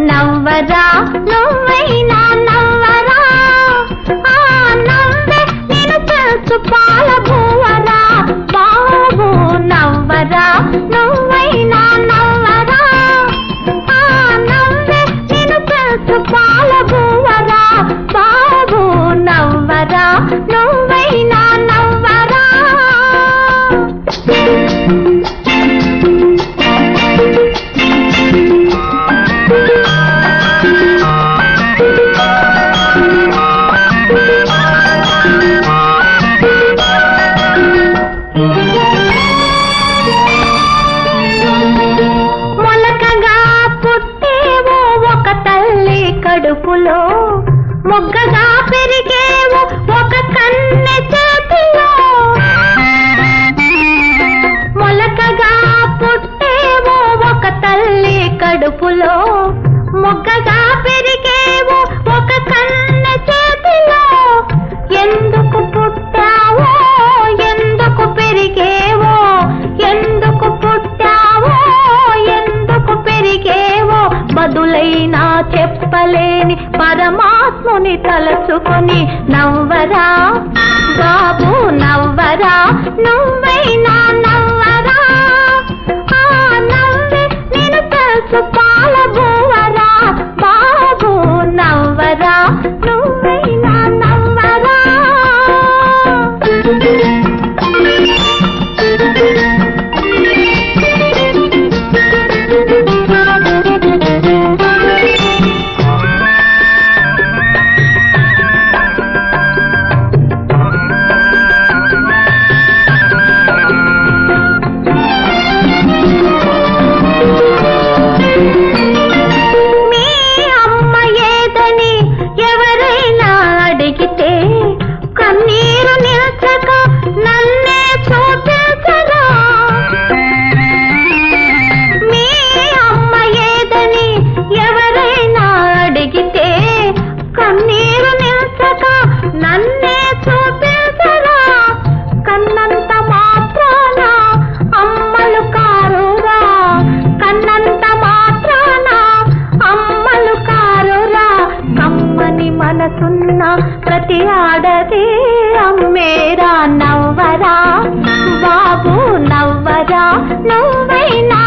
నవ్వరా నువ్వైనా నవ్వరా, ఆ నవ్వే నేను తెలుసు పాల బువ్వరా బాబు. నవ్వరా నువ్వైనా నవ్వరా, ఆ నవ్వే నేను తెలుసు పాల బువ్వరా బాబు. నవ్వరా నువ్వైనా నవ్వరా. మొలకగా పుట్టేవో ఒక తల్లి కడుపులో, మొగ్గగా పెరిగేవో ఒక కన్నె చేతిలో. మొలకగా పుట్టేవో ఒక తల్లి కడుపులో, మొగ్గగా పెరిగేవో ఒక కన్నె చేతిలో. ఎందుకు పుట్టావో ఎందుకు పెరిగేవో, ఎందుకు పుట్టావో ఎందుకు పెరిగేవో బదులైనా చెప్పలేని పరమాత్ముని తలచుకొని నవ్వరా బాబు. నవ్వరా నువ్వైనా నవ్వరా, ఆ నవ్వే నేను తెలుసు పాల బువ్వరా బాబు. నవ్వరా నువ్వైనా నవ్వరా. మీ అమ్మ ఏదని ఎవరైనా అడిగితే కన్నీరు నిల్చక నన్నే చూపించరా. మీ అమ్మ ఏదని ఎవరైనా అడిగితే కన్నీరు నిల్చక నన్నే చూపించరా. కన్నంత మాత్రాన అమ్మలు కారురా, కన్నంత మాత్రాన అమ్మలు కారురా. కమ్మని మనసున్న ప్రతి ఆడది అమ్మేరా. నవ్వరా బాబు నవ్వరా నువ్వైనా